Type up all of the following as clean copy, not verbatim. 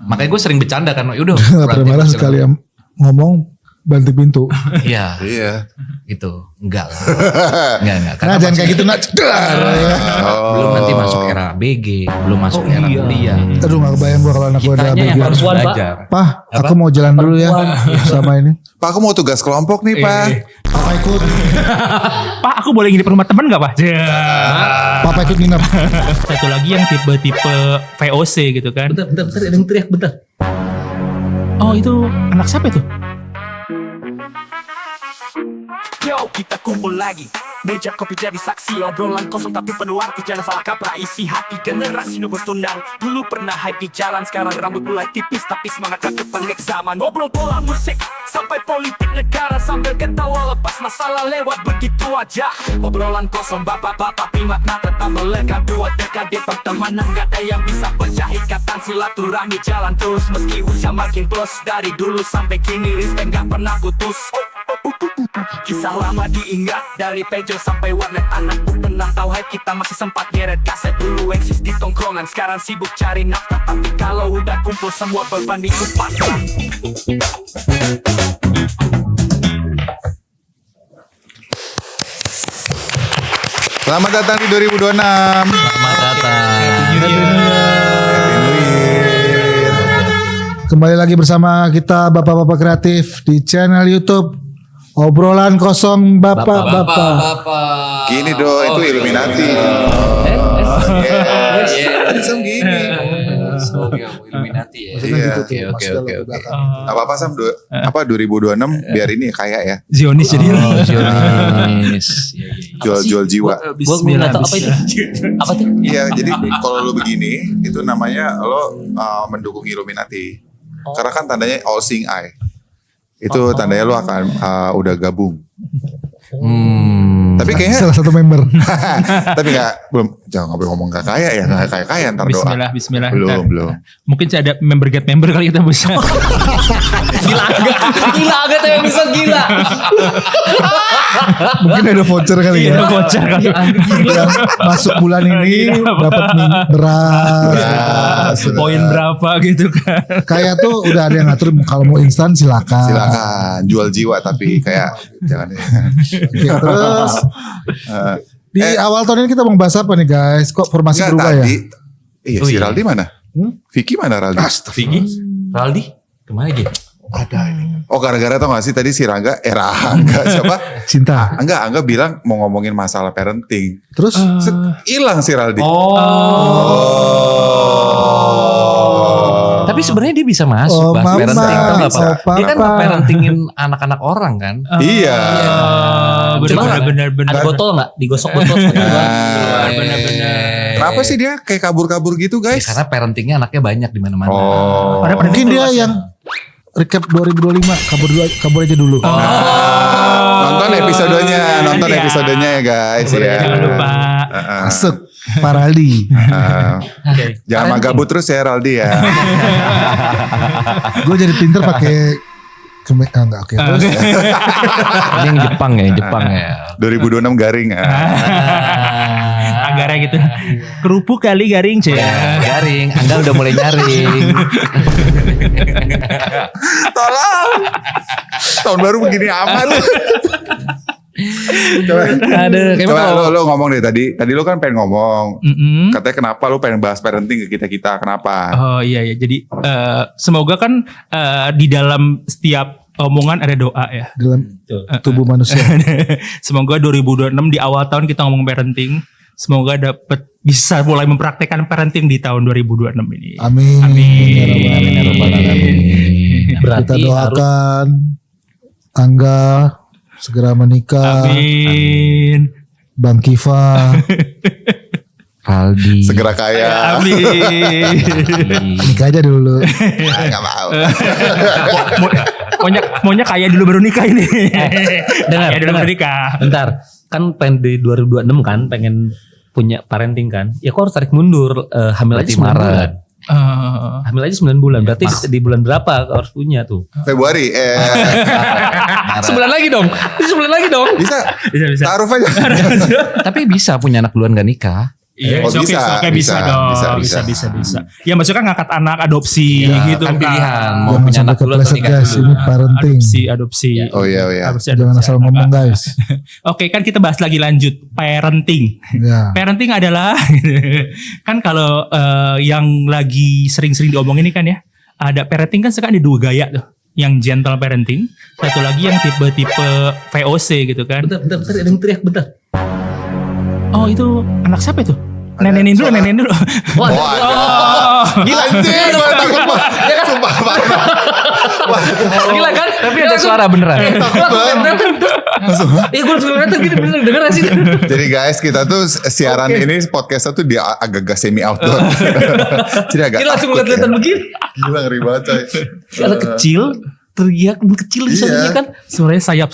Makanya gue sering bercanda kan, yaudah. Primera sekali yang ngomong banting pintu. Iya. Iya. Gitu. Enggak lah. Enggak. Nah jangan kayak gitu nak. Belum nanti masuk era BG, belum masuk era kuliah. Aduh gak kebayang gue kalau anak gue udah Kitanya yang BG. harus belajar. Pak, aku mau jalan dulu ya sama ini. Pak, aku mau tugas kelompok nih, Pak. Papa ikut. Pak, aku boleh nginep rumah teman gak Pak? Papa ikut nginep. Satu lagi yang tipe-tipe VOC gitu kan. Bentar, ada yang teriak, bentar. Oh itu anak siapa itu? Yo, kita kumpul lagi. Meja kopi jadi saksi, obrolan kosong tapi penuh arti. Jangan salah kaprah isi hati, generasi nubus tundang. Dulu pernah hype di jalan, sekarang rambut mulai tipis, tapi semangat rakit pengeksaman. Ngobrol bola musik, sampai politik negara, sambil ketawa lepas masalah lewat begitu aja. Obrolan kosong bapak-bapak, tapi makna tetap melekat. Dua dekade pertemanan, gak ada yang bisa pecah ikatan. Silaturahmi jalan terus, meski usia makin plus. Dari dulu sampai kini, respect gak pernah putus. Kisah lama diingat, dari pejo sampai warnet. Anakku pernah tahu hype, kita masih sempat nyeret kaset. Dulu eksis di tongkrongan, sekarang sibuk cari nafkah. Tapi kalau udah kumpul semua berbanding pasrah. Selamat datang di 2026. Selamat datang. Kembali lagi bersama kita Bapak-Bapak Kreatif di channel YouTube Obrolan Kosong Bapak-Bapak. Gini dong, itu Illuminati. Sam gini. Oke, Illuminati ya. Iya. Oke. Apa Sam? 2026 biar ini kaya ya. Zionis jadi. Zionis. Jual jiwa. Gue gak tau apa itu. Apa tuh? Iya, jadi kalau lu begini itu namanya lo mendukung Illuminati. Karena kan tandanya all seeing eye. Itu tandanya lo akan udah gabung. Tapi kayaknya Salah satu member. tapi belum, jangan ngobrol ngomong gak kaya ya, gak kaya ntar doa. Bismillah. Belum. Mungkin saya ada member get member kali kita bisa. Gila agak yang bisa gila. Mungkin ada voucher kali ya. Ada voucher kali. Yang masuk bulan ini dapat beras. Poin berapa gitu kan. Kayak tuh udah ada yang ngatur kalau mau instan silakan. Jual jiwa tapi kayak jangan ya. Oke, terus di awal tahun ini kita mau bahas apa nih guys? Kok formasi Enggak, berubah tadi, ya? si Raldi mana? Vicky mana Raldi? Vicky? Raldi? Kemana gitu? Ada ini. Oh gara-gara tau gak sih tadi si Rangga siapa? Cinta. Angga bilang mau ngomongin masalah parenting. Terus Hilang si Raldi. Tapi sebenarnya dia bisa masuk bahas mama, parenting tuh gak apa-apa. papa. Dia kan parentingin anak-anak orang kan. Iya. Benar-benar. Ada botol nggak? Digosok botol. Benar-benar. Kenapa sih dia kayak kabur-kabur gitu Ya, guys? karena parentingnya anaknya banyak di mana-mana. Oh. mungkin dia yang recap 2025 kabur aja dulu. Nonton episodenya ya guys ya. Jangan lupa. Masuk Paraldi. Jangan magabut terus ya Raldi ya. Gue jadi pinter pakai enggak oke. Terus Ini yang Jepang ya. 2026 garing. Anggarnya gitu. Kerupuk kali garing cek. Garing, Angga udah mulai nyaring. Tolong. Tahun baru begini amat. Coba lo ngomong deh tadi lo kan pengen ngomong. Katanya kenapa lo pengen bahas parenting ke kita kenapa? Oh iya. Jadi semoga kan di dalam setiap omongan ada doa ya. dalam tubuh manusia. Semoga 2026 di awal tahun kita ngomong parenting. Semoga bisa mulai mempraktekkan parenting di tahun 2026 ini. Amin. Kita Berarti doakan Angga segera menikah. Amin. Bang Kiva Aldi. Segera kaya. Amin. nikah aja dulu. Gak mau. Maunya kaya dulu baru nikah ini. Dengar, Kaya dulu baru nikah. bentar, kan pengen di 2026 kan, pengen punya parenting kan. Ya kok harus tarik mundur, hamil aja 9 bulan. Hamil aja 9 bulan. Berarti di bulan berapa harus punya tuh? Februari. Sebulan lagi dong. Bisa. Bisa. Taruh aja. Tapi bisa punya anak duluan gak nikah. Iya, Oh, oke, bisa dong. Bisa. Ya maksudnya ngangkat anak adopsi gitu kan pilihan mau Jangan punya sampai anak dulu atau kepleset nikah guys, dulu. ini parenting. Adopsi. Oh iya. Jangan asal ngomong guys. Oke, kan kita bahas lagi lanjut parenting. Ya. Parenting adalah kan kalau yang lagi sering-sering diomongin ini kan ya, ada parenting kan sekarang ada 2 gaya tuh. Yang gentle parenting, satu lagi yang tipe-tipe VOC gitu kan. Bentar, ada yang teriak bentar. Oh itu anak siapa itu? Nenenin dulu. Oh, gila anjing, gue takut banget. Sumpah parah. Gila kan? Tapi ada suara beneran. Takut banget. Iya gue langsung ngeliatin gini bener denger gak sih? Jadi guys, kita tuh siaran ini podcastnya tuh dia agak-agak semi outdoor. Jadi agak Kita langsung takut ngeliat-ngeliatan ya. begini. Gila ngeri banget coy. Anak kecil teriak kecil di sana kan. Suaranya sayup.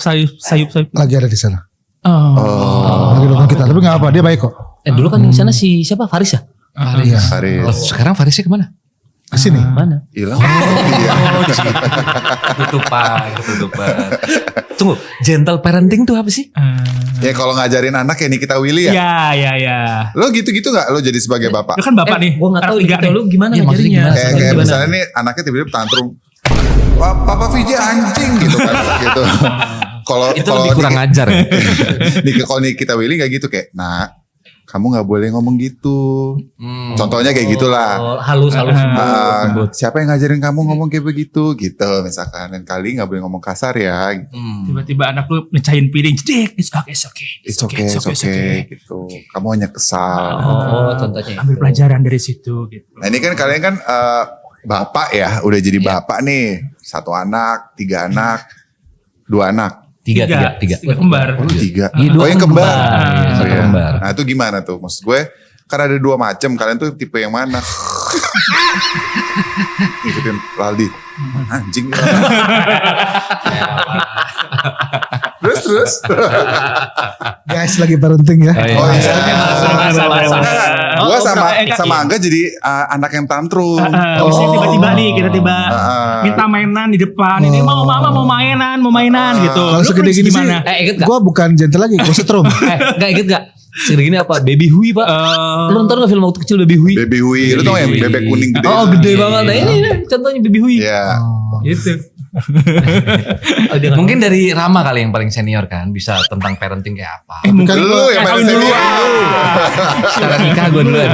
Lagi ada di sana. Oh. Lagi nonton kita, tapi nggak apa, dia baik kok. Dulu kan di sana si siapa? Faris ya? Iya. Haris. Sekarang Farisnya kemana? Ke sini. Mana? Hilang. Iya. Ketutupan. Tunggu, gentle parenting tuh apa sih? Ya kalau ngajarin anak ya Nikita Willy ya. Ya. Lo gitu-gitu gak lo jadi sebagai bapak? Lu kan bapak nih. Gue gak tahu anak 3 gitu nih. lu gimana Iya, maksudnya ngajarinya. gimana? Kayak Gimana? misalnya nih anaknya tiba-tiba tantrum. Papa Vijay anjing gitu kan gitu. Kalau Itu lebih kurang ajar ya. kalau Nikita Willy kayak gitu kayak, nah kamu nggak boleh ngomong gitu. Contohnya kayak gitulah. Oh, halus. Siapa yang ngajarin kamu ngomong kayak begitu gitu misalkan. Dan kali nggak boleh ngomong kasar ya. Tiba-tiba anak lu mecahin piring. Jedek, it's okay. It's okay gitu. Kamu hanya kesal. Oh, contohnya. Ambil pelajaran dari situ gitu. Nah ini kan kalian kan bapak ya, udah jadi bapak nih. 1 anak, 3 anak, 2 anak. Tiga. Kembar. Oh 3. Iya, Oh yang kembar. Satu Iya. kembar. Nah itu gimana tuh? Maksud gue kan ada 2 macam. Kalian tuh tipe yang mana? Ikutin Laldi. Anjing. Terus. Guys, lagi parenting ya. Oh iya. Gue Oh, sama Angga jadi anak yang tantrum. Misalnya tiba-tiba nih kita minta mainan di depan. Ini mau mama mau mainan gitu. Kalau Lu segede Chris gini sih, gimana? Inget gak? gue bukan gentle lagi, gue setrum. Gak inget gak? Segede gini apa? Baby Hui pak. Lu nonton gak film waktu kecil Baby Hui? Baby Hui. Lu tau yang bebek kuning gede? Oh gede banget. Nah ini contohnya Baby Hui. Iya. Gitu. Mungkin dari Rama kali yang paling senior kan bisa tentang parenting kayak apa. Kan lu yang paling senior. Secara nikah gue dulu ya.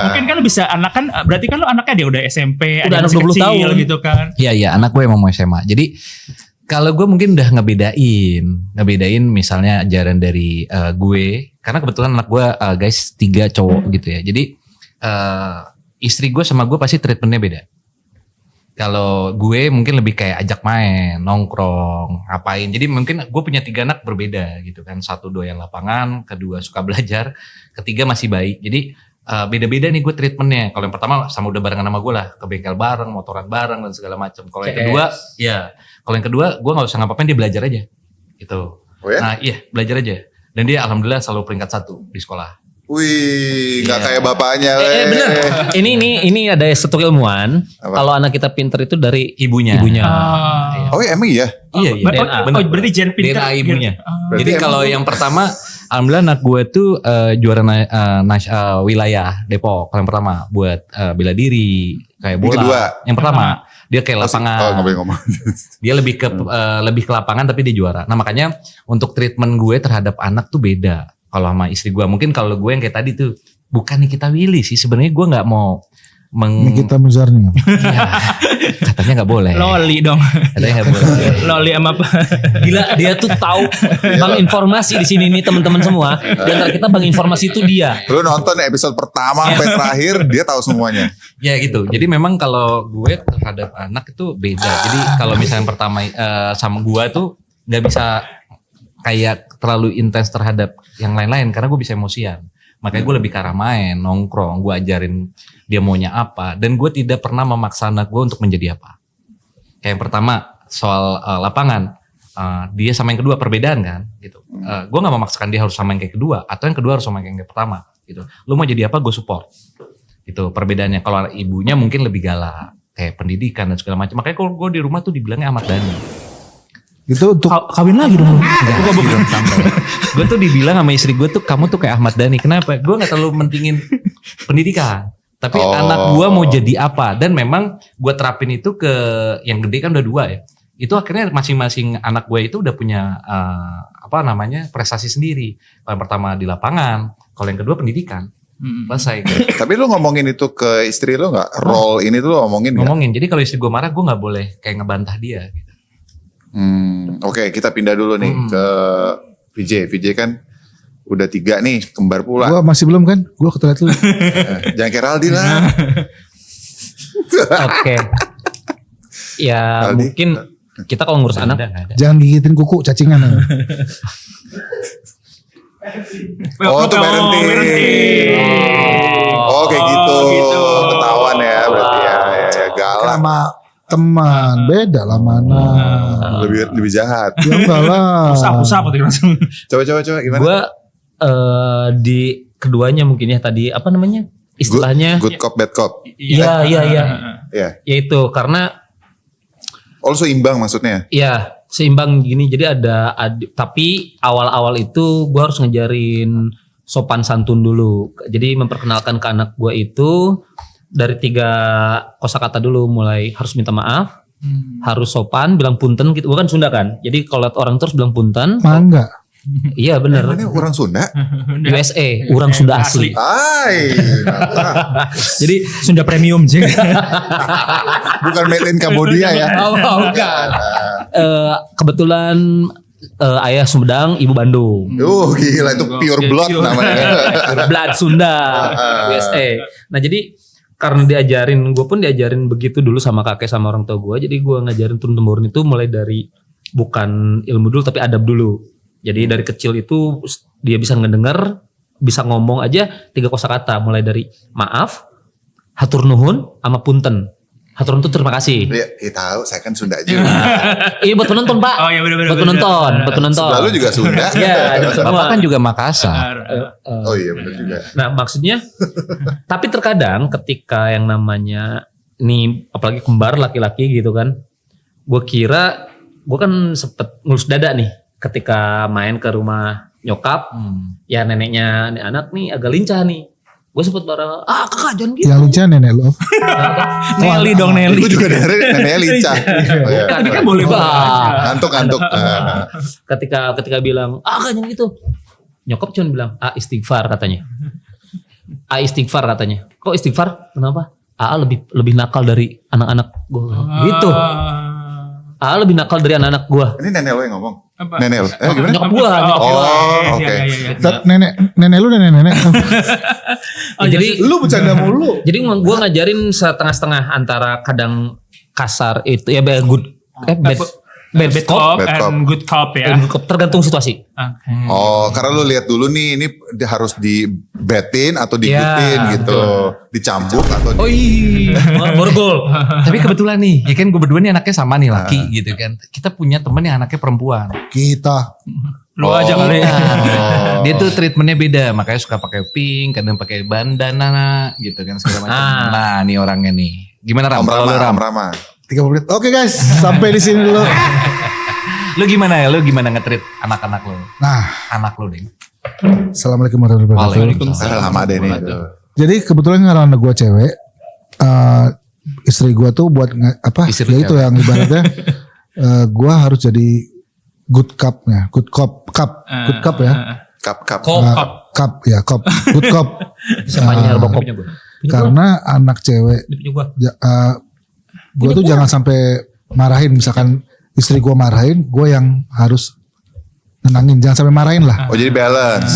Mungkin kan lu bisa anak kan berarti kan lu anaknya dia udah SMP, Udah ada anak masih 20 kecil tahun. gitu kan. Iya, anak gue emang mau SMA. Jadi kalau gue mungkin udah ngebedain misalnya ajaran dari gue, karena kebetulan anak gue guys 3 cowok gitu ya. Jadi istri gue sama gue pasti treatmentnya beda. Kalau gue mungkin lebih kayak ajak main, nongkrong, ngapain. Jadi mungkin gue punya 3 anak berbeda gitu kan. 1 doyan lapangan, 2 suka belajar, 3 masih baik. Jadi beda-beda nih gue treatmentnya. Kalau yang pertama sama udah barengan sama gue lah, ke bengkel bareng, motoran bareng dan segala macam. Kalau yang kedua, kalau yang kedua gue nggak usah ngapa-ngapain, dia belajar aja, gitu. Oh ya? Nah iya belajar aja. Dan dia alhamdulillah selalu peringkat 1 di sekolah. Wih, nggak kayak bapaknya. Bener. Ini ada satu ilmuwan. Kalau anak kita pinter itu dari Ibunya. Oh iya, emang iya? Iya. Berarti gen pinter. DNA ibunya. Berarti Jadi kalau yang pertama, alhamdulillah anak gue tuh juara wilayah Depok. Kalau yang pertama buat bela diri, kayak bola. Yang kedua? Yang pertama dia kayak lapangan. Oh nggak boleh ngomong. Dia lebih ke lapangan tapi dia juara. Nah makanya untuk treatment gue terhadap anak tuh beda. Kalau sama istri gue, mungkin kalau gue yang kayak tadi tuh bukan Nikita Willy sih. Sebenarnya gue nggak mau Nikita Mizarni. Ya, katanya nggak boleh. Loli dong. Katanya nggak boleh. Loli sama apa? Gila dia tuh tahu bang informasi di sini nih teman-teman semua. Di antara kita bang informasi itu dia. Lu nonton episode pertama sampai terakhir dia tahu semuanya. Ya gitu. Jadi memang kalau gue terhadap anak itu beda. Jadi kalau misalnya pertama sama gue tuh nggak bisa kayak terlalu intens terhadap yang lain-lain karena gue bisa emosian. Makanya gue lebih ke arah main, nongkrong, gue ajarin dia maunya apa. Dan gue tidak pernah memaksa anak gue untuk menjadi apa. Kayak yang pertama soal lapangan, dia sama yang kedua perbedaan kan. Gitu. Gue gak memaksakan dia harus sama yang kayak kedua. Atau yang kedua harus sama yang pertama. Gitu. Lu mau jadi apa gue support. Gitu perbedaannya. Kalau ibunya mungkin lebih galak. Kayak pendidikan dan segala macam. Makanya kalau gue di rumah tuh dibilangnya Ahmad Dhani. Itu untuk Kawin lagi dong. Bukan. Gue tuh dibilang sama istri gue tuh kamu tuh kayak Ahmad Dhani. Kenapa? Gue nggak terlalu mentingin pendidikan. Tapi anak gue mau jadi apa? Dan memang gue terapin itu ke yang gede kan udah 2 ya. Itu akhirnya masing-masing anak gue itu udah punya prestasi sendiri. Yang pertama di lapangan, kalau yang kedua pendidikan. Selesai. Tapi lu ngomongin itu ke istri lu nggak? Role ini tuh lu ngomongin nggak? Ngomongin. Jadi kalau istri gue marah, gue nggak boleh kayak ngebantah dia. Gitu. Oke, kita pindah dulu nih ke VJ. VJ kan udah 3 nih, kembar pula. Gua masih belum kan? Gua ke toilet dulu. Jangan kayak Raldi lah. Oke. Ya Aldi. mungkin kita kalau ngurus anak Jangan gigitin kuku cacingan. Oh, tuh parenting. Oh, kayak gitu. Ketahuan ya berarti ya galak. Sama teman beda lah mana. Lebih jahat. Ya enggak lah. Usap langsung. Coba gimana? gue di keduanya mungkin ya tadi apa namanya istilahnya Good cop, bad cop. Iya. Ya. Ya itu karena Oh, lu seimbang maksudnya? ya seimbang gini. Jadi tapi awal-awal itu gue harus ngejarin sopan santun dulu. Jadi memperkenalkan ke anak gue itu dari 3 kosakata dulu, mulai harus minta maaf, harus sopan, bilang punten gitu. Gue kan Sunda kan. Jadi kalau lihat orang terus bilang punten. Mangga. Iya benar. Ini orang Sunda? USA, orang Sunda asli. Hai. Jadi Sunda premium sih. Bukan made in Cambodia ya. Bukan. Kebetulan ayah Sumedang, ibu Bandung. Gila itu pure blood namanya. Blood Sunda, USA. Nah jadi karena gue pun diajarin begitu dulu sama kakek sama orang tua gue. Jadi gue ngajarin turun temurun itu mulai dari bukan ilmu dulu tapi adab dulu. Jadi dari kecil itu dia bisa ngedenger, bisa ngomong aja 3 kosakata, mulai dari maaf, hatur nuhun, sama punten. Hatur nuhun itu terima kasih. Iya, tahu saya kan Sunda juga. Iya buat penonton Pak. Oh iya benar. Buat penonton. Lalu juga Sunda. Iya, ada semua. Bapak kan juga Makassar. Oh iya benar juga. Nah maksudnya, tapi terkadang ketika yang namanya nih apalagi kembar laki-laki gitu kan, gue kan sempet ngelus dada nih ketika main ke rumah nyokap, ya neneknya nih anak nih agak lincah nih, gue sempet marah, kakak jangan gitu. Yang lincah nenek lo. Nelly dong Nelly. Itu juga dari neneknya lincah. Oh, iya. Tapi kan boleh banget. Ngantuk. Ketika bilang, kakak jangan gitu, nyokap cuma bilang, istighfar katanya. Istighfar katanya. Kok istighfar? Kenapa? Lebih nakal dari anak-anak gue. Gitu. Lebih nakal dari anak-anak gue. Ini nenek lo yang ngomong. Apa? Nenek lo. Gimana? Nyokap gue. Oke. Nenek lu nenek. Jadi Lu bercanda mulu. Jadi gue ngajarin setengah-setengah antara kadang kasar itu ya bad cop Bad cop. and good cop ya. and good cop, tergantung situasi. Oke. Oh, karena lu lihat dulu nih ini harus dibetin atau digutin Ya, gitu. Dicambuk atau Borgol. Tapi kebetulan nih, ya kan gue berdua nih anaknya sama nih laki gitu kan. Kita punya temen yang anaknya perempuan. Kita. Lu aja kali. Dia tuh treatmentnya beda, makanya suka pakai pink, kadang pakai bandana gitu kan segala macam. Nah, nih orangnya nih. Gimana Ram? Kalau lu Ram? Rama. 30 menit. Oke guys, sampai di sini dulu. Lu gimana ya? Lu gimana nge-treat anak-anak lu? Nah, Anak lu deh. Assalamualaikum warahmatullahi wabarakatuh. Lama deh nih. Jadi kebetulan karena gue cewek, istri gue tuh buat Istri ya itu cewek. yang ibaratnya gue harus jadi good cop ya, good cop ya, Cup. cop ya, cop, good cop. Semuanya bokop. Karena anak cewek, Ini punya gua. gue tuh jangan sampai marahin, misalkan istri gue marahin, gue yang harus nenangin, jangan sampai marahin lah. Oh jadi balance.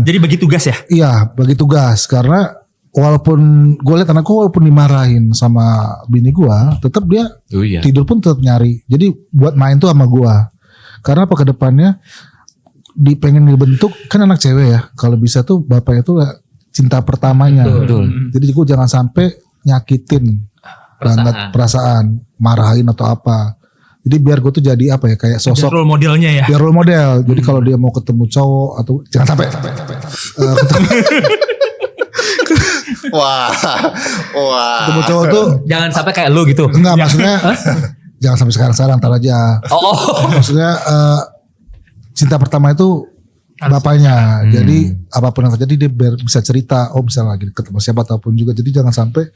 Jadi bagi tugas ya? Iya, bagi tugas. Karena walaupun gue lihat anakku walaupun dimarahin sama bini gue, tetap dia Oh iya. tidur pun tetap nyari. Jadi buat main tuh sama gue. Karena apa, kedepannya pengen dibentuk kan anak cewek ya. Kalau bisa tuh bapaknya tuh cinta pertamanya. Betul. Jadi gue jangan sampai nyakitin banget perasaan, marahin atau apa. Jadi biar gue tuh jadi apa ya, kayak sosok Role modelnya ya. biar role model. Jadi kalau dia mau ketemu cowok atau jangan sampai Wah. ketemu cowok tuh Jangan sampai kayak lu gitu. enggak, maksudnya jangan sampai sekarang ntar aja. Oh. Maksudnya cinta pertama itu bapaknya. Jadi apapun yang terjadi dia biar bisa cerita. Oh bisa lagi deket sama siapa ataupun juga. Jadi jangan sampai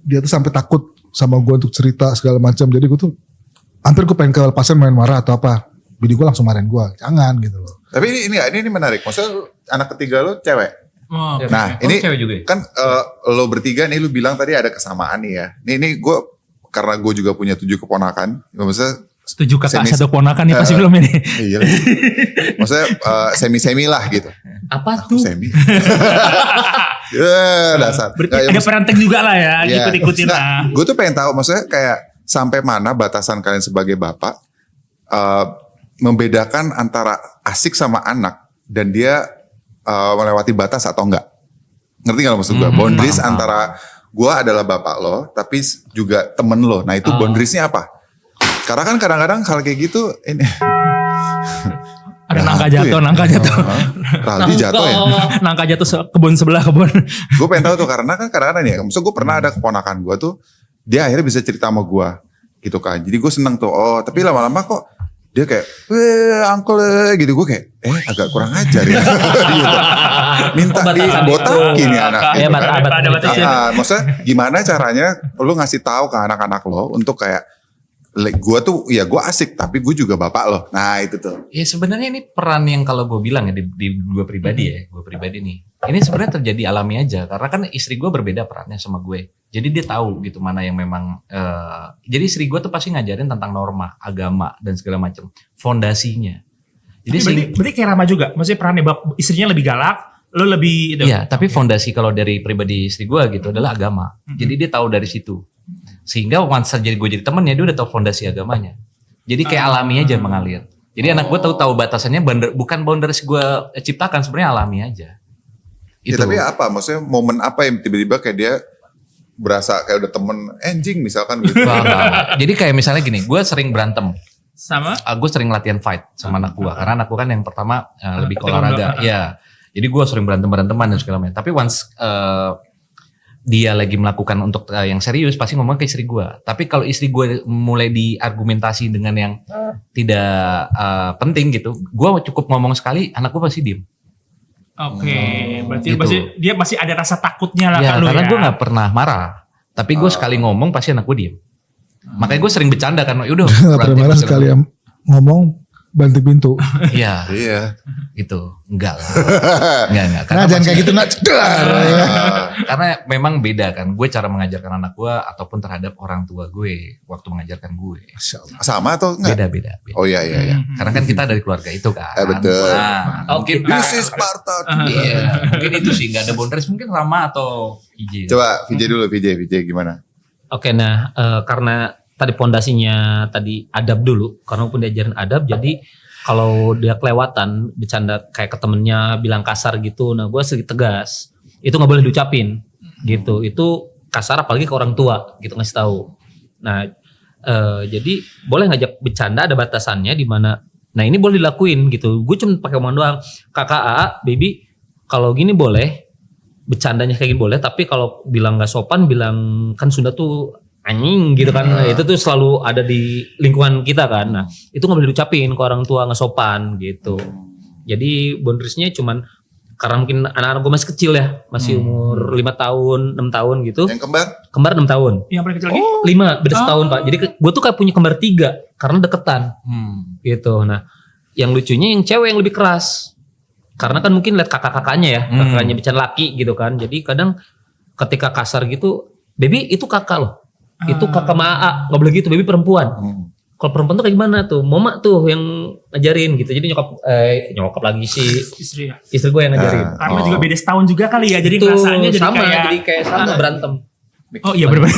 dia tuh sampai takut sama gue untuk cerita segala macam. Jadi gue tuh hampir gue pengen kelepasan main marah atau apa. Bini gue langsung marahin gue. Jangan gitu loh. Tapi ini menarik. Maksudnya anak ketiga lo cewek. Oh, Nah ini cewek juga ya? kan lo bertiga nih lu bilang tadi ada kesamaan nih ya. Ini gue karena gue juga punya 7 keponakan. Maksudnya 7 kakak satu ponakan nih pasti belum ini. iya. Maksudnya semi-semi lah gitu. Apa tuh? Semi. Dasar. Berarti ada parenting juga lah ya, ikut-ikutin lah. Gue tuh pengen tahu maksudnya kayak sampai mana batasan kalian sebagai bapak membedakan antara asik sama anak dan dia melewati batas atau enggak. Ngerti gak lo maksud gue? Boundaries antara gue adalah bapak lo tapi juga temen lo. Nah itu boundariesnya apa? Karena kan kadang-kadang hal kayak gitu ini Ada nangka jatuh. Raldi jatuh ya. Nangka jatuh kebun sebelah kebun. Gue pengen tahu tuh karena kan kadang-kadang ya. Maksudnya gue pernah ada keponakan gue tuh. Dia akhirnya bisa cerita sama gue. Gitu kan. Jadi gue seneng tuh. Oh tapi lama-lama kok. Dia kayak. Uncle gitu. Gue kayak. agak kurang ajar ya. Gitu. Minta dibotakin ya anak. Ya batasnya. Maksudnya gimana caranya. Lu ngasih tahu ke anak-anak lo. Untuk kayak. Gue tuh ya gue asik tapi gue juga bapak loh. Nah itu tuh. Ya sebenarnya ini peran yang kalau gue bilang ya di gue pribadi ya, gue pribadi nih. Ini sebenarnya terjadi alami aja karena kan istri gue berbeda perannya sama gue. Jadi dia tahu gitu mana yang memang. Jadi istri gue tuh pasti ngajarin tentang norma, agama dan segala macam, fondasinya. Jadi berarti kayak Rama juga, maksudnya perannya istrinya lebih galak, lo lebih. Iya, tapi fondasi kalau dari pribadi istri gue gitu adalah agama. Jadi dia tahu dari situ. Sehingga once jadi gue jadi temennya dia udah tahu fondasi agamanya. Jadi kayak alami aja mengalir. Jadi anak gue tahu batasannya bukan boundaries gue ciptakan sebenarnya alami aja. Ya, tapi apa? Maksudnya momen apa yang tiba-tiba kayak dia berasa kayak udah temen anjing misalkan gitu. Jadi kayak misalnya gini, gue sering berantem. Sama? Gue sering latihan fight sama anak gue. Karena anak gue kan yang pertama lebih ke olahraga. Ya. Jadi gue sering berantem-beranteman dan segala macam. Tapi once dia lagi melakukan untuk yang serius pasti ngomong ke istri gue. Tapi kalau istri gue mulai diargumentasi dengan yang tidak penting gitu, gue cukup ngomong sekali, anak gue pasti diem. Oke, berarti gitu. dia masih ada rasa takutnya lah ya, kan lu ya. Karena gue nggak pernah marah, tapi gue sekali ngomong pasti anak gue diem. Makanya gue sering bercanda kan, udah. Gak pernah marah sekali ngomong banting pintu. Iya. Iya. Gitu. Enggak lah. Enggak. Nah jangan kayak gitu nak. Karena memang beda kan. Gue cara mengajarkan anak gue ataupun terhadap orang tua gue waktu mengajarkan gue. Sama atau enggak? Beda. Oh iya. Karena kan kita dari keluarga itu kan. Betul. Nah, mungkin This is Sparta. iya. Mungkin itu sih nggak ada boundaries. Mungkin Rama atau VJ. Coba VJ dulu, VJ gimana? Oke, nah karena tadi pondasinya tadi adab dulu, karena pun diajarin adab, jadi kalau dia kelewatan bercanda kayak ke temennya bilang kasar gitu, nah gue sedikit tegas, itu nggak boleh diucapin, gitu, itu kasar apalagi ke orang tua, gitu ngasih tahu. Nah jadi boleh ngajak bercanda ada batasannya di mana, nah ini boleh dilakuin gitu, gue cuma pakai omongan doang, kakak AA, baby, kalau gini boleh, bercandanya kayak gini boleh, tapi kalau bilang nggak sopan, bilang kan Sunda tuh anjing gitu kan, itu tuh selalu ada di lingkungan kita kan. Nah itu nggak boleh diucapin ke orang tua, nggak sopan gitu. Jadi boundariesnya cuman karena mungkin anak-anak gue masih kecil ya, masih umur 5 tahun, 6 tahun gitu. Yang Kembar 6 tahun. Yang paling kecil lagi? 5, beda setahun Pak. Jadi gue tuh kayak punya kembar 3 karena deketan. Gitu. Nah yang lucunya yang cewek yang lebih keras. Karena kan mungkin lihat kakak-kakaknya ya, kakaknya bicara laki gitu kan. Jadi kadang ketika kasar gitu, baby itu kakak loh. Itu kakak Maa, gak boleh gitu, baby perempuan. Kalau perempuan tuh kayak gimana tuh? Mama tuh yang ngajarin gitu. Jadi nyokap lagi sih istri gue yang ngajarin. Karena juga beda setahun juga kali ya. Jadi itu rasanya jadi kayak sama berantem. Oh iya benar.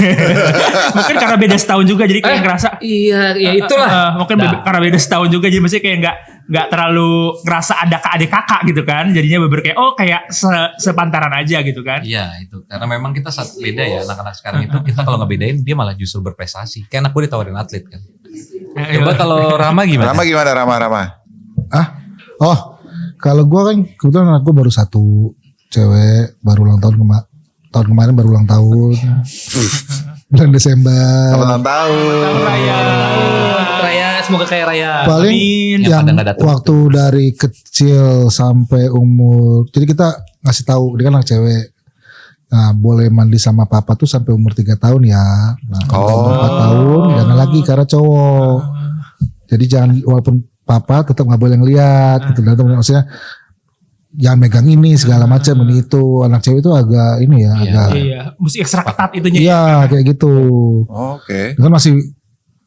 Mungkin karena beda setahun juga jadi kayak ngerasa. Iya, ya itulah. Mungkin karena beda setahun juga jadi maksudnya kayak nggak terlalu ngerasa ada adik kakak gitu kan. Jadinya beber kayak kayak sepantaran aja gitu kan. Iya itu karena memang kita beda ya anak-anak sekarang itu kita kalau ngebedain dia malah justru berprestasi. Kayak anak gue ditawarin atlet kan. Coba kalau Rama gimana? Rama. Oh kalau gue kan kebetulan anak gue baru 1 cewek, baru ulang tahun tahun kemarin baru ulang tahun. Bulan Desember. Selamat ulang tahun. Raya semoga kaya raya. Paling Yang yang pada nggak datang waktu dari kecil sampai umur, jadi kita ngasih tahu dia kan anak cewek. Nah, boleh mandi sama papa tuh sampai umur 3 tahun ya. Nah, umur 4 tahun jangan lagi karena cowok. Jadi jangan, walaupun papa tetap nggak boleh ngeliat gitu. Dan maksudnya jangan megang ini segala macam ini itu. Anak cewek itu agak ini ya, agak Iya, mesti ekstra ketat itunya. iya kayak gitu. Oke. Kan masih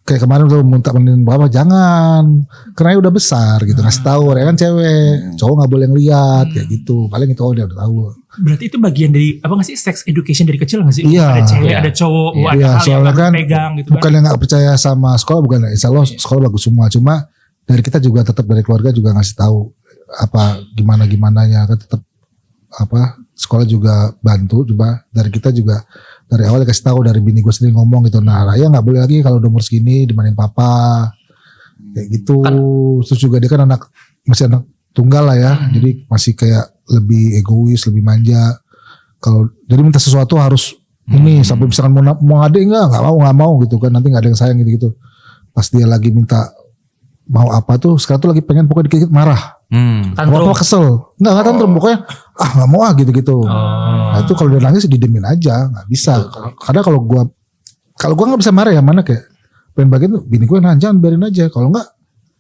kayak kemarin tuh minta mandiin papa, jangan, karena udah besar gitu. Ngasih tahu, ya kan cewek, cowok nggak boleh ngeliat kayak gitu. Paling itu dia udah tahu. Berarti itu bagian dari apa nggak sih, sex education dari kecil nggak sih? Iya. Ada cewek, Iya. ada cowok, ada Iya, hal yang soalnya harus kan pegang gitu bukan yang nggak percaya sama sekolah, bukan. Insya Allah sekolah bagus semua. Cuma dari kita juga tetap, dari keluarga juga ngasih tahu apa gimananya kan, tetap apa sekolah juga bantu. Coba dari kita juga dari awal kasih tahu, dari bini gue sendiri ngomong gitu. Nah, Raya nggak boleh lagi kalau udah umur segini dimandiin papa kayak gitu. Terus juga dia kan masih anak tunggal lah ya, jadi masih kayak lebih egois, lebih manja. Kalau jadi minta sesuatu harus ini, sampai misalkan mau adik nggak mau gitu kan, nanti nggak ada yang sayang gitu. Pas dia lagi minta mau apa tuh, sekarang tuh lagi pengen pokoknya dikit marah. Tantrum. Apa kesel? Enggak tantrum, pokoknya nggak mau gitu. Nah itu kalau dia nangis didemin aja, nggak bisa. Karena kalau gua nggak bisa marah ya, mana kayak pengen bagian tuh bini gue, nah jangan biarin aja. Kalau nggak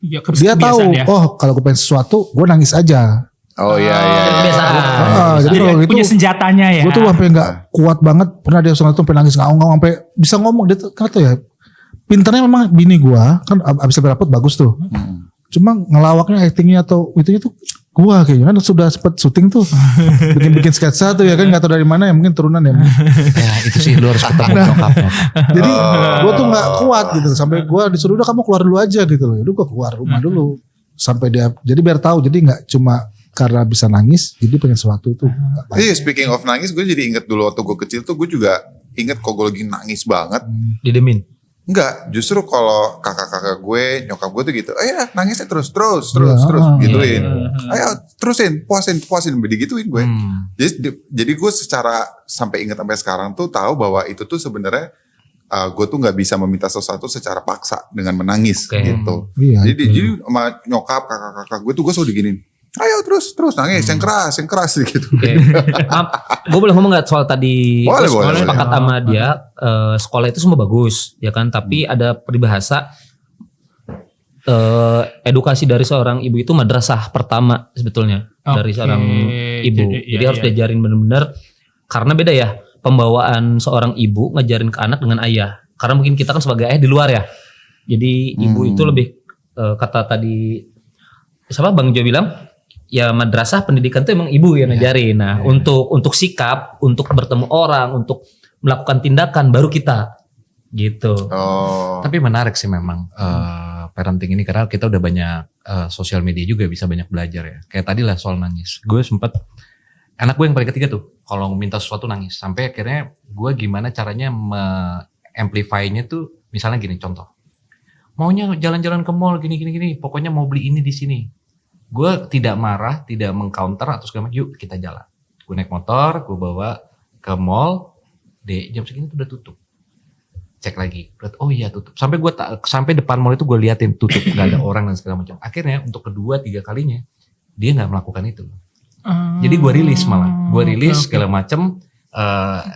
Iya, dia tahu, ya. oh kalau gue pengen sesuatu gue nangis aja. Oh iya. Kebiasaan. Jadi kalau gitu punya senjatanya ya. gue tuh sampai nggak kuat banget. Pernah dia tuh sampai nangis ngaung-ngaung sampai bisa ngomong. Dia tuh kan tuh ya pinternya memang bini gue kan, abis berapot bagus tuh. Cuma ngelawaknya, actingnya atau itunya tuh gua kayaknya kan sudah sempet syuting tuh bikin sketsa tuh ya kan, nggak tahu dari mana ya, mungkin turunan ya. Ya itu sih lu harus ketemu nyokapnya. Jadi gua tuh nggak kuat gitu, sampai gua disuruh udah kamu keluar dulu aja gitu loh. Udah gua keluar rumah dulu sampai dia, jadi biar tahu, jadi nggak cuma karena bisa nangis jadi pengen sesuatu tuh. Iya, speaking of nangis, gue jadi inget dulu waktu gue kecil tuh, gue juga inget kok gue lagi nangis banget. Didemin. Enggak, justru kalau kakak-kakak gue, nyokap gue tuh gitu, ayo nangisnya terus, Iya, gituin. Ayo terusin, puasin, digituin gue. Jadi gue secara sampai ingat sampai sekarang tuh tahu bahwa itu tuh sebenarnya gue tuh nggak bisa meminta sesuatu secara paksa dengan menangis gitu. Iya, Jadi sama nyokap, kakak-kakak gue tuh gue selalu diginin, ayo terus nangis, yang keras gitu. Gue boleh ngomong nggak soal tadi? Boleh, Gue boleh. sepakat sama dia. Sekolah itu semua bagus, ya kan? Tapi ada peribahasa edukasi dari seorang ibu itu madrasah pertama sebetulnya dari seorang ibu. Jadi harus diajarin benar-benar, karena beda ya pembawaan seorang ibu ngajarin ke anak dengan ayah. Karena mungkin kita kan sebagai ayah di luar ya. Jadi ibu itu lebih kata tadi siapa Bang Jo bilang, ya madrasah pendidikan itu emang ibu yang ngajarin. Nah, untuk sikap, untuk bertemu orang, untuk melakukan tindakan baru kita gitu. Tapi menarik sih memang parenting ini, karena kita udah banyak sosial media juga, bisa banyak belajar ya. Kayak tadi lah soal nangis. Gue sempet, anak gue yang paling ketiga tuh kalau minta sesuatu nangis. Sampai akhirnya gue gimana caranya amplify-nya tuh, misalnya gini contoh. Maunya jalan-jalan ke mall gini, pokoknya mau beli ini di sini. Gue tidak marah, tidak mengcounter atau segala macam, yuk kita jalan. Gue naik motor, gue bawa ke mall, jam segini tuh udah tutup. Cek lagi, oh iya tutup. Sampai depan mall itu gue liatin tutup, gak ada orang dan segala macam. Akhirnya untuk kedua, 3 kalinya dia gak melakukan itu. Jadi gue rilis malah, segala macam.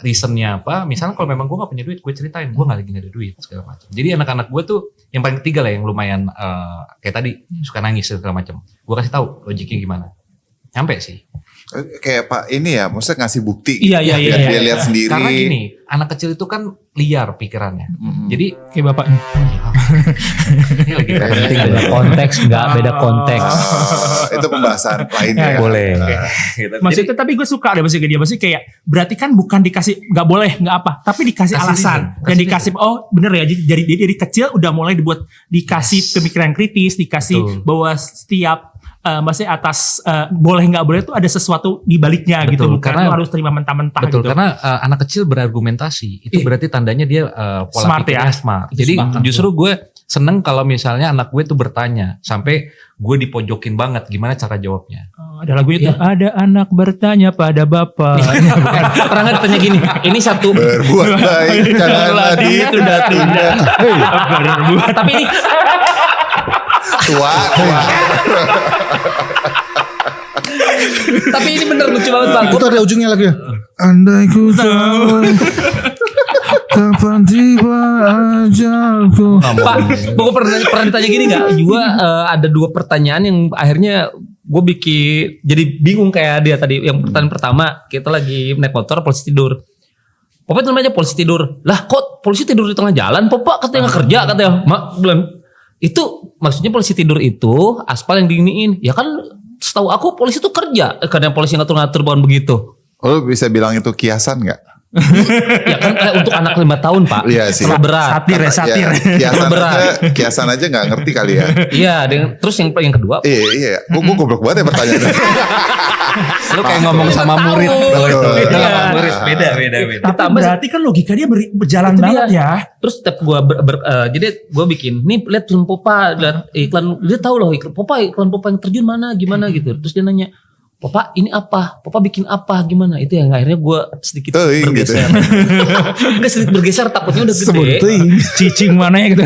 Reasonnya apa? Misalnya kalau memang gue gak punya duit, gue ceritain gue gak ada duit segala macam. Jadi anak-anak gue tuh yang paling ketiga lah, yang lumayan kayak tadi suka nangis segala macam. Gue kasih tahu logiknya gimana. Nyampe sih. Kayak Pak ini ya, maksudnya ngasih bukti. Iya. Dia lihat sendiri. Karena gini, anak kecil itu kan liar pikirannya. Jadi Kayak bapaknya. ini lagi parenting. Beda konteks, nggak beda konteks. Itu pembahasan lainnya. Boleh. Maksudnya tapi gue suka ada maksudnya dia, maksudnya kayak berarti kan bukan dikasih nggak boleh nggak apa, tapi dikasih Kasih alasan reason. dan dikasih bener ya, jadi dari kecil udah mulai dibuat, dikasih pemikiran kritis, dikasih Betul. bahwa setiap maksudnya atas boleh nggak boleh itu ada sesuatu di baliknya gitu, bukan karena lu harus terima mentah-mentah betul, gitu. karena anak kecil berargumentasi itu berarti tandanya dia pola Smart pikirnya ya. smart. Itu Jadi sepakat justru gue seneng kalau misalnya anak gue tuh bertanya sampai gue dipojokin banget gimana cara jawabnya. Ada lagunya tuh, ada anak bertanya pada bapak. Orang nggak tanya gini, ini satu Berbuat baik janganlah ditunda-tunda. tapi ini tua. Tapi ini bener lucu banget Bang. Itu ada ujungnya lagi ya. Andai ku tahu kapan tiba ajalku. Pak, gue pernah ditanya gini nggak? Gue ada 2 pertanyaan yang akhirnya gue bikin jadi bingung kayak dia tadi. Yang pertanyaan pertama, kita lagi naik motor, polisi tidur. Papa itu namanya polisi tidur. Lah kok polisi tidur di tengah jalan? Papa katanya nggak kerja katanya. Mak bilang itu maksudnya polisi tidur itu aspal yang diginiin. Ya kan setahu aku polisi itu kerja. Karena polisi ngatur-ngatur bukan begitu. Lo bisa bilang itu kiasan gak? Ya kan untuk anak 5 tahun Pak. Iya sih. Terlalu berat. Satir. Kiasan aja gak ngerti kali ya. Iya, terus yang kedua. Iya. Gue goblok banget ya pertanyaannya. Lu kayak ngomong sama murid kalau itu. Betul. Sama murid beda. Tapi berarti kan logika dia berjalan Itu banget dia. ya. Terus step gue jadi gue bikin nih lihat film Popa, lihat iklan, dia tahu loh iklan Popa yang terjun mana gimana gitu. Terus dia nanya, Popa ini apa? Popa bikin apa? Gimana? Itu yang akhirnya gue sedikit Teuing gitu. bergeser. Enggak sedikit bergeser, takutnya udah gede. Sebutin. Cicing mana ya gitu.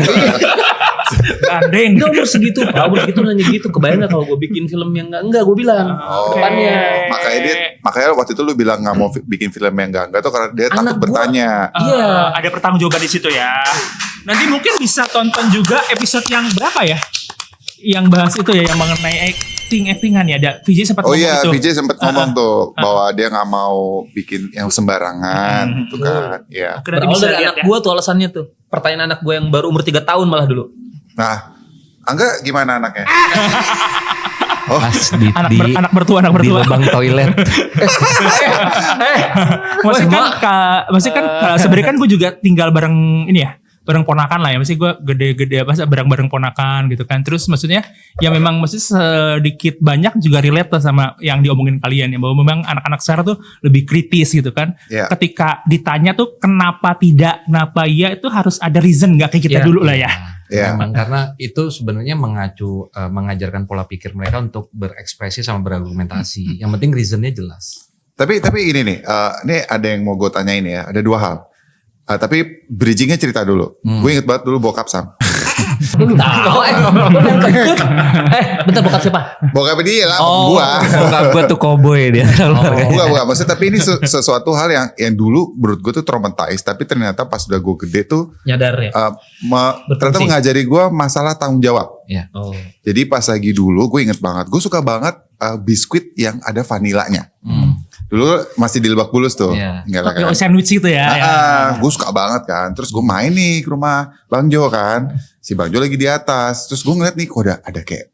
Gandeng. Enggak umur segitu, Pak. Umur segitu nanya gitu. Kebayang gak kalau gue bikin film yang enggak gue bilang. Oh, Depannya. makanya waktu itu lu bilang gak mau bikin film yang enggak tuh karena dia takut Anak gua- bertanya. Iya. Ada pertanggungjawaban di situ ya. Nanti mungkin bisa tonton juga episode yang berapa ya? Yang bahas itu ya, yang mengenai actingan ya. Ada VJ sempat Oh ngomong iya, itu. VJ sempat ngomong tuh bahwa dia nggak mau bikin yang sembarangan, gitu kan. Iya. Nanti Berawal bisa dari lihat anak ya. gue tuh alasannya tuh. Pertanyaan anak gue yang baru umur 3 tahun malah dulu. Nah, Angga gimana anaknya? Pas di Anak mertua. di lubang toilet. Maksudnya kan sebenarnya kan gue juga tinggal bareng ini ya, bareng ponakan lah ya. Maksudnya gue gede-gede apa bareng ponakan gitu kan. Terus maksudnya ya memang maksudnya sedikit banyak juga relate lah sama yang diomongin kalian ya, bahwa memang anak-anak sekarang tuh lebih kritis gitu kan. Iya. Ketika ditanya tuh kenapa tidak, kenapa iya, itu harus ada reason gak kayak kita Iya. dulu lah ya. Iya. Memang karena itu sebenarnya mengajarkan pola pikir mereka untuk berekspresi sama berargumentasi. Yang penting reasonnya jelas. Tapi ini nih, ini ada yang mau gue tanyain ya. Ada 2 hal. Tapi bridgingnya cerita dulu. Gue inget banget dulu bokap Sam. Lu tahu bentar bokap siapa? Bokap dia lah, gua. Bokap gue tuh cowboy dia. Bukan. Maksudnya tapi ini sesuatu hal yang dulu menurut gue tuh traumatized. Tapi ternyata pas udah gue gede tuh Nyadar ya. ternyata mengajari gue masalah tanggung jawab. Ya. Oh. Jadi pas lagi dulu gue inget banget. Gue suka banget biskuit yang ada vanilanya. Dulu masih di Lebak Bulus tuh. Iya. Enggak lah kan. Pakai sandwich gitu ya. Gue suka banget kan. Terus gue main nih ke rumah Bang Jo kan. Si Bang Jo lagi di atas. Terus gue ngeliat nih kok ada kayak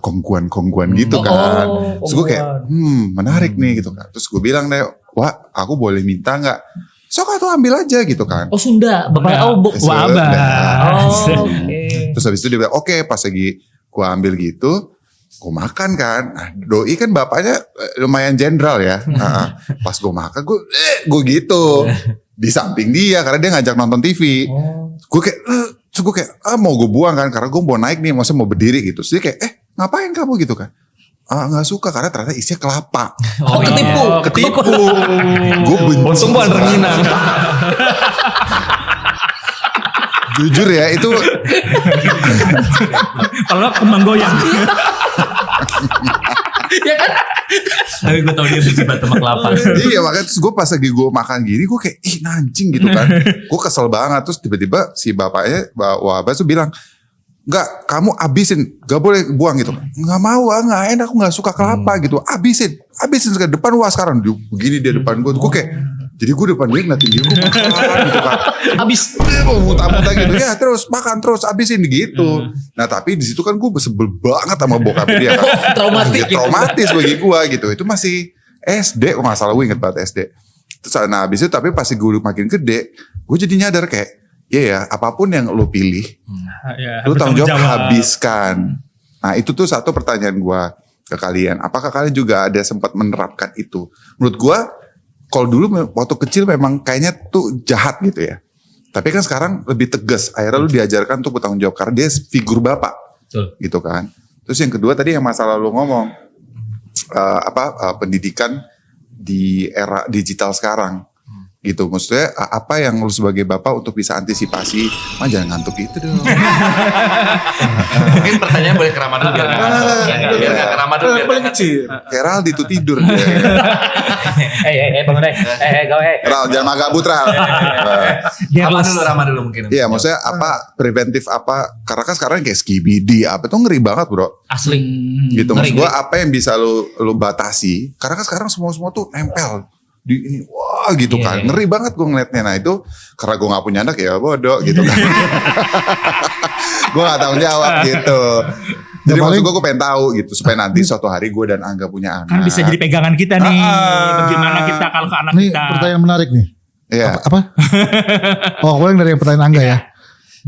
kongguan gitu kan. Terus gue kayak menarik nih gitu kan. Terus gue bilang deh, wah aku boleh minta gak? Sok tuh ambil aja gitu kan. Oh Sunda, bapak Sudah. Oh, oke. Terus habis itu dia bilang oke, pas lagi gue ambil gitu. Gue makan kan. Nah, doi kan bapaknya lumayan jenderal ya. Pas gue makan gue gitu. Di samping dia karena dia ngajak nonton TV. Gue kayak mau gue buang kan karena gue mau naik nih, maksudnya mau berdiri gitu. Terus dia kayak ngapain kamu gitu kan? Nggak suka karena ternyata isinya kelapa. Oh, ketipu. Gue benci. Untung bukan rengginang. Jujur ya itu Kalau kembang goyang. Ya kan? Tapi gue tau dia benci banget sama kelapa. iya makanya terus gue pas lagi gue makan gini gue kayak nancing gitu kan. Gue kesel banget. Terus tiba-tiba si bapaknya Wabas tuh bilang, enggak, kamu abisin, gak boleh buang gitu. Nggak mau, nggak enak, aku nggak suka kelapa gitu. Abisin ke depan. Wah sekarang begini dia depan gue. Gue kayak, jadi gue depan dia ngeliatin dia, gue makan gitu kan. Abis. Mau muntah-muntah gitu, ya terus makan terus, abisin gitu. Nah tapi di situ kan gue sebel banget sama bokap dia kan. Traumatik. Ya, traumatis bagi gue gitu. Itu masih SD, masalah gue inget banget SD. Terus nah abis itu tapi pas gue makin gede, gue jadi nyadar kayak, ya apapun yang lo pilih, lu tanggung jawab habiskan. Nah itu tuh satu pertanyaan gue ke kalian. Apakah kalian juga ada sempat menerapkan itu? Menurut gue, kalau dulu waktu kecil memang kayaknya tuh jahat gitu ya. Tapi kan sekarang lebih tegas. Akhirnya lu diajarkan untuk bertanggung jawab karena dia figur bapak. Betul. Gitu kan. Terus yang kedua tadi yang masalah lu ngomong pendidikan di era digital sekarang gitu. Maksudnya apa yang lu sebagai bapak untuk bisa antisipasi, jangan ngantuk gitu dong. Mungkin pertanyaan boleh ke Rama dulu biar biar nggak ke Rama dulu biar paling nggak kecil. Kayak Raldi tuh tidur. Bangun deh. Ral, jangan magabut Ral. Rama dulu mungkin. Iya, maksudnya apa preventif apa? Karena kan sekarang kayak skibidi apa tuh ngeri banget bro. Asli. Gitu maksud Ngeri, gue apa yang bisa lu batasi? Karena kan sekarang semua tuh nempel di ini, wah gitu kan, ngeri banget gue ngeliatnya. Nah itu karena gue nggak punya anak ya bodoh gitu kan. Gue nggak tanggung jawab gitu. Jadi maksud gue pengen tahu gitu supaya nanti suatu hari gue dan Angga punya anak. Kan bisa jadi pegangan kita nih. Bagaimana kita kalau ke anak Ini kita. pertanyaan menarik nih. Iya. Apa? Oh, gue yang dari pertanyaan Angga ya.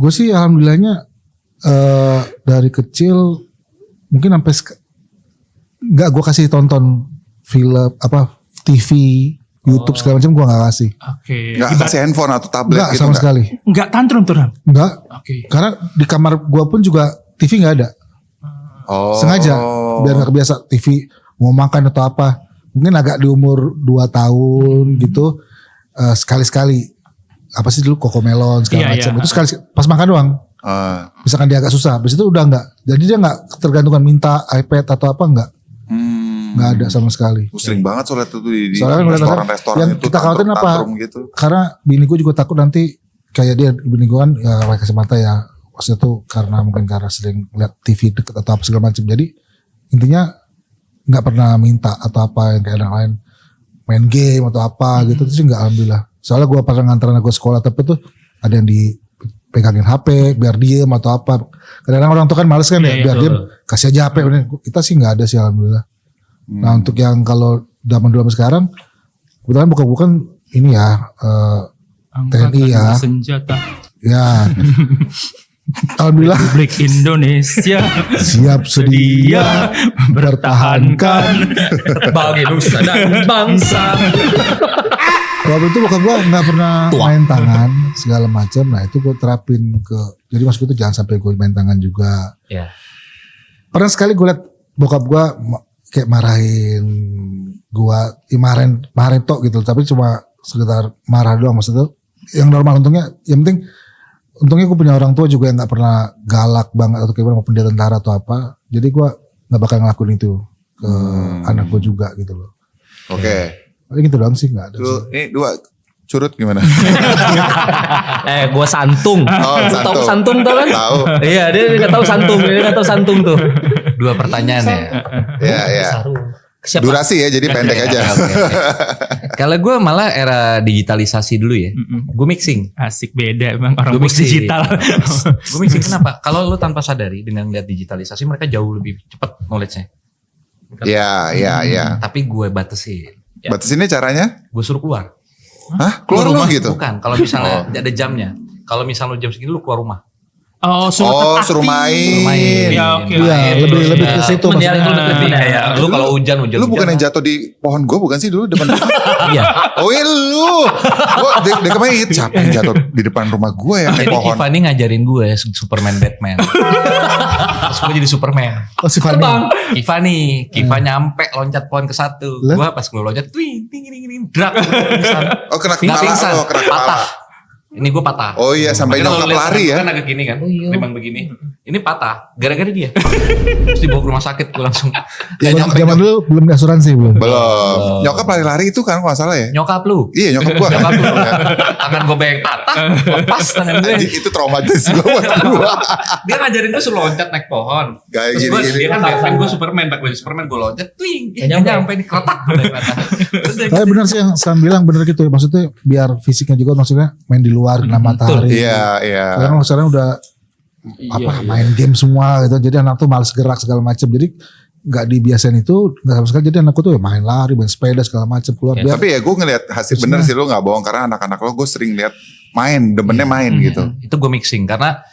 Gue sih alhamdulillahnya dari kecil mungkin sampai nggak gue kasih tonton film apa TV, YouTube segala macam gue nggak kasih. Oke. Nggak kasih handphone atau tablet Nggak gitu sama nggak? sekali. Enggak tantrum tuh Ram. Nggak. Oke. Karena di kamar gue pun juga TV nggak ada. Oh. Sengaja biar nggak kebiasa TV mau makan atau apa. Mungkin agak di umur 2 tahun gitu sekali-sekali. Apa sih dulu Cocomelon segala Iya, macam. iya. Itu sekali pas makan doang. Misalkan dia agak susah, habis itu udah enggak. Jadi dia enggak ketergantungan minta iPad atau apa enggak. Enggak ada sama sekali. Sering banget soalnya tuh di Soalnya ngeliat restoran-restoran yang itu kita khawatirin apa? tantrum gitu. Karena bini gue juga takut nanti kayak dia, bini gue kan ya pakai kacamata ya. Maksudnya tuh karena sering lihat TV deket atau apa segala macam. Jadi intinya enggak pernah minta atau apa yang kayak anak lain main game atau apa gitu. Itu sih enggak, alhamdulillah. Soalnya gue pernah nganterin gue sekolah tapi tuh ada yang dipegangin HP biar diem atau apa. Kadang-kadang orang tuh kan males kan ya biar diem, kasih aja HP. Kita sih nggak ada sih alhamdulillah. Nah untuk yang kalau zaman dulu sampai sekarang, kebetulan bukan ini ya TNI ya. Senjata. Ya. Alhamdulillah Republik Indonesia siap sedia bertahankan. Bagi nusa dan bangsa. Waktu itu bokap gue nggak pernah main tangan segala macam. Nah itu gue terapin jadi maksud gue tuh jangan sampai gue main tangan juga. Ya. Pernah sekali gue liat bokap gue kayak marahin gue, marahin tok gitu. Tapi cuma sekitar marah doang maksudnya. Yang normal untungnya, yang penting untungnya gue punya orang tua juga yang nggak pernah galak banget atau kayak maupun dia tentara atau apa. Jadi gue nggak bakal ngelakuin itu ke anak gue juga gitu loh. Oke. Paling gitu doang sih, nggak ada. Tuh, ini 2 curut gimana? Gue santung. Oh, Lu tahu santung. santung tuh kan? Tahu. Iya, dia nggak tahu santung, tuh. 2 pertanyaan ya. Iya. Siapa? Durasi ya, jadi pendek aja. Oke. Kalau gue malah era digitalisasi dulu ya. Gue mixing. Asik beda emang orang Gue bos digital. Gue mixing kenapa? Kalau lu tanpa sadari dengan lihat digitalisasi mereka jauh lebih cepat knowledge-nya. Iya. Tapi gue batasin. Batasinnya caranya? Gue suruh keluar. Hah? Keluar rumah gitu? Bukan. Kalau misalnya ada jamnya. Kalau misalnya lu jam segini lu keluar rumah. Oh, suruh Suruh main. Ya, oke. Iya, lebih ke situ Mendial itu maksudnya. lebih Kayak lu kalau hujan. Lu bukan yang jatuh di pohon gue bukan sih dulu depan rumah? Iya. Oh iya lu. Gue kemarin siapa yang jatuh di depan rumah gue yang naik Jadi pohon? Iva nih ngajarin gue Superman Batman. Terus gue jadi Superman. Oh si Fanny. Kiva nih, Kiva nyampe loncat pohon ke 1. Lah? Gue pas gue loncat, ting, drak. Oh kena Nggak kepala pingsan, lo, kena kepala. patah. Ini gue patah. Oh iya, sampai Makanya nyokap kalau lihat lari ya. Kan agak gini kan, timbang begini. Ini patah, gara-gara dia. Terus dibawa ke rumah sakit, gue langsung. Gak nyampe. Zaman dulu belum di asuransi belum. Belum. Nyokap lari-lari itu kan kalau nggak salah ya? Nyokap lu. Iya nyokap gue. Nyokap lu. Tangan gue yang patah, lepas tangan gue. Anjing, itu traumatis gue buat gue. Dia ngajarin gue suruh loncat naik pohon. Kayak Terus gue, gini-gini. dia kan Batman, gue Superman. Gue Superman, gue loncat, twing. Gak nyampe nih, keretak. Terus dia Tapi benar sih yang Sam bilang benar gitu ya. Maksudnya biar fisiknya juga maksudnya main di luar kena matahari. Iya. Sekarang udah main game semua gitu. Jadi anak tuh malas gerak segala macam. Jadi nggak dibiasain itu nggak sama sekali. Jadi anakku tuh ya main lari, main sepeda segala macam keluar. Biar Tapi ya gue ngeliat hasil bener sih lo gak bohong. Karena anak-anak lo gue sering lihat main. Demennya main gitu. itu gue mixing karena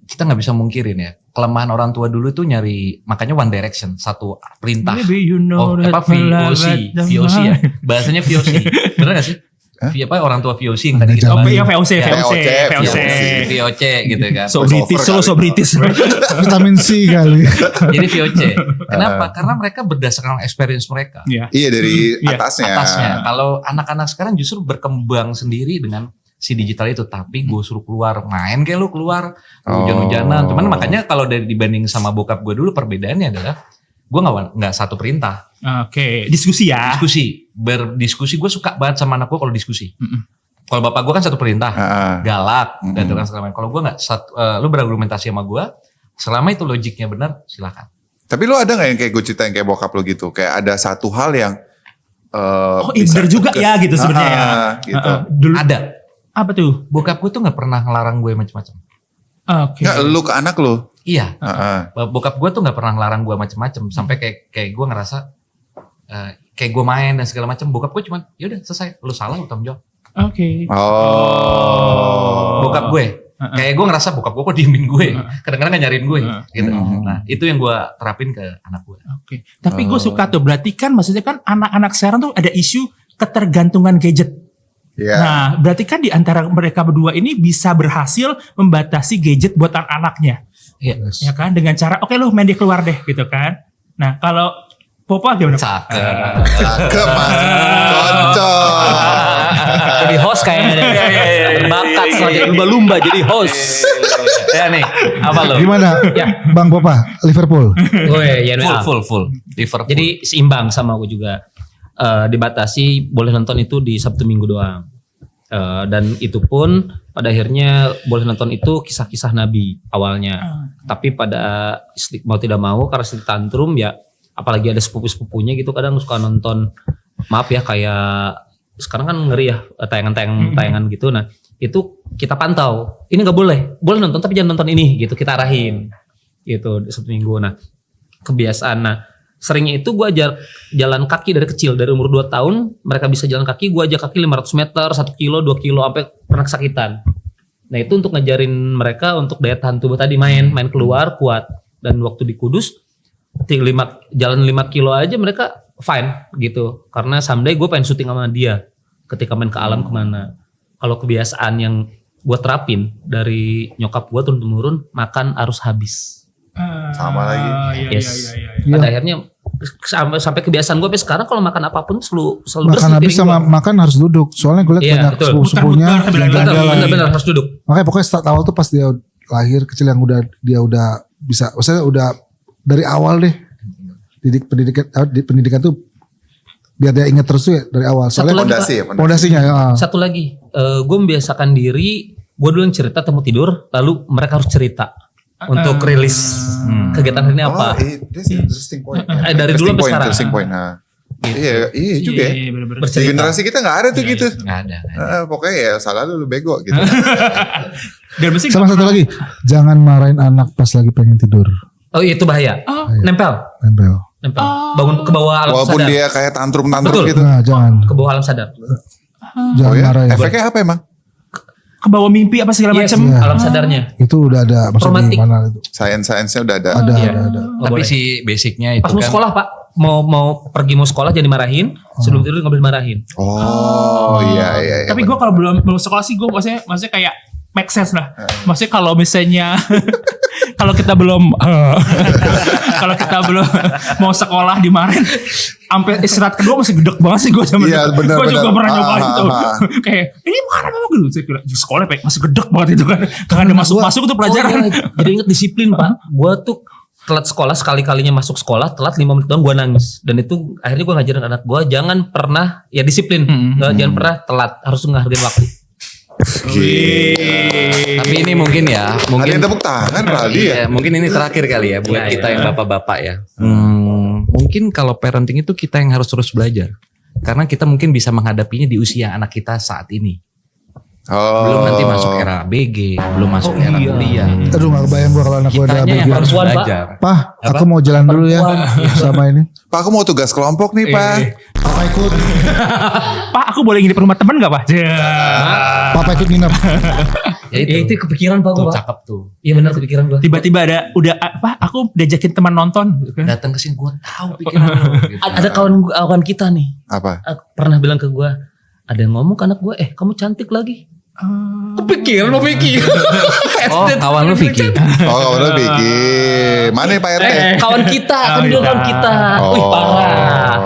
kita nggak bisa mungkirin ya kelemahan orang tua dulu itu nyari, makanya One Direction, satu perintah. Maybe you know that VOC ya bahasanya VOC, bener gak sih? Apa orang tua VOC yang tadi kita Oh bahas. iya VOC. VOC gitu kan. So British. Vitamin C kali. Jadi VOC. Kenapa? Karena mereka berdasarkan experience mereka. Iya. Iya dari Iya, atasnya. Kalau anak-anak sekarang justru berkembang sendiri dengan si digital itu, tapi gue suruh keluar main kayak lu keluar hujan-hujanan. Cuman makanya kalau dari dibanding sama bokap gue dulu perbedaannya adalah gue nggak satu perintah. Oke, diskusi ya. Berdiskusi gue suka banget sama anak gue kalau diskusi. Kalau bapak gue kan satu perintah, galak dan segala macam. Kalau gue nggak lu berargumentasi sama gue, selama itu logiknya benar silakan. Tapi lu ada gak yang kayak gue ceritain kayak bokap lo gitu? Kayak ada satu hal yang bener juga ya gitu sebenarnya ya. Gitu. Dulu Ada. apa tuh? Bokap gue tuh nggak pernah ngelarang gue macam-macam. Oke. Nggak, lu ke anak lu? Iya. Bokap gue tuh nggak pernah ngelarang gue macam-macam sampai kayak gue ngerasa kayak gue main dan segala macam. Bokap gue cuman yaudah selesai, lu salah lu tanggung jawab. Oke. Bokap gue. Kayak gue ngerasa bokap gue kok diemin gue, kadang-kadang gak nyariin gue, gitu. Nah itu yang gue terapin ke anak gue. Oke. Tapi gue suka tuh, berarti kan maksudnya kan anak-anak sekarang tuh ada isu ketergantungan gadget. Iya. Nah, berarti kan di antara mereka berdua ini bisa berhasil membatasi gadget buat anak-anaknya. Iya. Ya kan, dengan cara oke lu main di keluar deh gitu kan. Nah, kalau Popa gimana? Cakep mas, cocok. Jadi host kayaknya. Berbakat setelah lumba-lumba jadi host. Ya nih, apa lo? Gimana? Bang Popa, Liverpool. Woi, ya Full. Liverpool. Jadi seimbang sama aku juga. Dibatasi boleh nonton itu di Sabtu Minggu doang. Dan itu pun pada akhirnya boleh nonton itu kisah-kisah Nabi awalnya. Tapi pada mau tidak mau karena sedikit tantrum ya, apalagi ada sepupu-sepupunya gitu kadang suka nonton, maaf ya kayak sekarang kan ngeri ya tayangan gitu. Nah itu kita pantau, ini nggak boleh nonton tapi jangan nonton ini gitu, kita arahin gitu Sabtu Minggu. Nah kebiasaan, nah seringnya itu gue ajar jalan kaki dari kecil, dari umur 2 tahun mereka bisa jalan kaki, gue ajak kaki 500 meter, 1 kilo, 2 kilo sampai pernah kesakitan. Nah itu untuk ngajarin mereka untuk daya tahan tubuh tadi, main keluar kuat. Dan waktu di Kudus jalan 5 kilo aja mereka fine gitu, karena someday gue pengen syuting sama dia ketika main ke alam kemana. Kalau kebiasaan yang gue terapin dari nyokap gue turun-temurun, makan harus habis. Sama lagi. Yes. Iya. Pada akhirnya sampai kebiasaan gue sampai sekarang kalau makan apapun selalu Makan bersih habis piring sama gua. makan harus duduk. Soalnya gue liat Iya, banyak betul. sepupu-sepupunya Betul, jalan-jalan. Benar-benar harus duduk. Makanya pokoknya start awal tuh pas dia lahir kecil yang dia udah bisa, maksudnya udah dari awal deh pendidikan tuh biar dia ingat terus tuh ya dari awal. Satu Soalnya lagi, Pondasi ya, pondasi. pondasinya ya. Satu lagi, gue membiasakan diri, gue dulu yang cerita temu tidur, lalu mereka harus cerita untuk rilis kegiatan hari ini apa. That's interesting point. Dari dulu sampai sekarang. Interesting point. Nah. Iya juga ya. Iya, bener-bener. Di generasi kita gak ada tuh gitu. Nggak ada. Pokoknya ya salah lu bego gitu. Dan mesti Sama satu lagi, jangan marahin anak pas lagi pengen tidur. Oh iya, itu bahaya. Nempel. Bangun ke bawah alam Walaupun sadar. dia kayak tantrum-tantrum Betul. gitu. Nah, jangan Ke bawah alam sadar. jangan Oh ya? marahin. Efeknya apa emang? ke bawah mimpi apa segala Yes, macam. alam sadarnya. Itu udah ada maksudnya Traumatik. di mana itu. Sainsnya udah ada. Ada. Oh, Tapi boleh. si basicnya itu Pas mau kan sekolah Pak, mau pergi mau sekolah jangan dimarahin, sebelum tidur nggak boleh dimarahin. Oh iya. Tapi gue kalau belum sekolah sih gue maksudnya kayak make sense lah. Maksudnya kalau misalnya kalau kita belum mau sekolah dimarahin sampai istirahat kedua masih gedek banget sih gue sama Iya, benar, gue juga benar. pernah nyobain itu. Kayak ini mana mau gitu. Saya kira di sekolah masih gedek banget itu kan. Karena ada masuk tuh pelajaran. Oh, iya. Jadi inget disiplin Pak. Gue tuh telat sekolah, sekali-kalinya masuk sekolah telat 5 menit doang gue nangis. Dan itu akhirnya gue ngajarin anak gue jangan pernah ya disiplin, jangan pernah telat, harus menghargai waktu. Tapi ini mungkin ya, Ada mungkin yang tepuk tangan Raldi ya. iya, mungkin ini terakhir kali ya buat Iya, kita iya. yang bapak-bapak ya. Mungkin kalau parenting itu kita yang harus terus belajar. Karena kita mungkin bisa menghadapinya di usia anak kita saat ini. Belum nanti masuk era ABG, belum masuk era kuliah. Aduh gak kebayang gue kalau anak gue ada Kitanya yang bagian. harus Perempuan, Pak. belajar. Pah, aku mau jalan dulu ya sama ini. Pak aku mau tugas kelompok nih Pak. Papa ikut, Pak aku boleh nginep rumah teman gak Pak? papa ikut nginep. Ya Itu kepikiran Pak tuh gue. cakep tuh. Iya benar kepikiran gue. Tiba-tiba udah Pak aku diajakin teman nonton gitu kan. Datang ke sini gue tahu pikiran lu. Gitu. Ada kawan kita nih Apa? pernah bilang ke gue, ada yang ngomong ke anak gue, kamu cantik lagi. Kepikiran lo Vicky. Oh, kawan lu Vicky. Oh, lu bikin. Mana Pak RT? Kawan kita, kan dia kawan kita. Wih parah.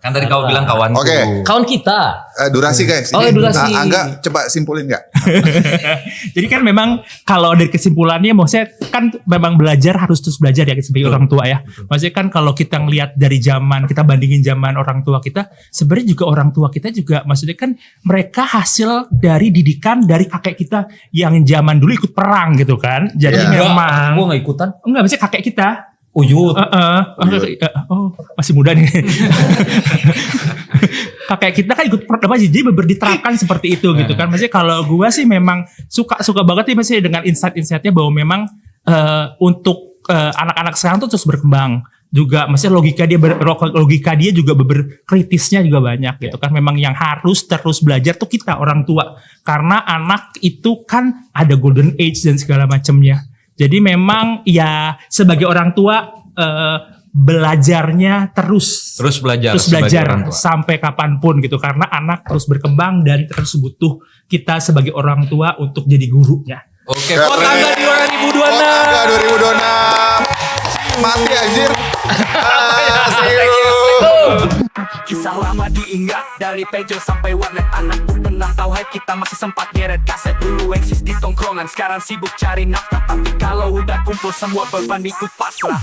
Kan tadi kau bilang kawan. Oke. Kawan kita. Durasi guys. Oh, durasi. Angga coba simpulin nggak? Jadi kan memang kalau dari kesimpulannya maksudnya kan memang belajar harus terus belajar ya sebagai orang tua ya. Maksudnya kan kalau kita ngelihat dari zaman kita bandingin zaman orang tua kita, sebenarnya juga orang tua kita juga maksudnya kan mereka hasil dari didikan dari kakek kita yang zaman dulu ikut perang gitu kan. Jadi memang Gue gak ikutan. enggak maksudnya kakek kita. Uyut. Oh, masih muda nih. Kakek kita kan ikut apa sih? Jadi diterapkan seperti itu gitu kan. Maksudnya kalau gue sih memang suka banget nih maksudnya dengan insight-insightnya bahwa memang untuk anak-anak sekarang tuh terus berkembang juga. Maksudnya logika dia juga kritisnya juga banyak gitu kan. Memang yang harus terus belajar tuh kita orang tua. Karena anak itu kan ada golden age dan segala macamnya. Jadi memang ya sebagai orang tua belajarnya terus belajar orang tua. sampai kapanpun gitu karena anak terus berkembang dan terus butuh kita sebagai orang tua untuk jadi gurunya. Oke, vote Angga 2026. Angga 2026. Mati anjir. See you. Kisah lama diingat dari Pejo sampai warnet. Anak pernah tahu hype kita masih sempat geret kaset. Dulu eksis di tongkrongan, sekarang sibuk cari nafkah. Tapi kalau udah kumpul semua beban ikut pasrah.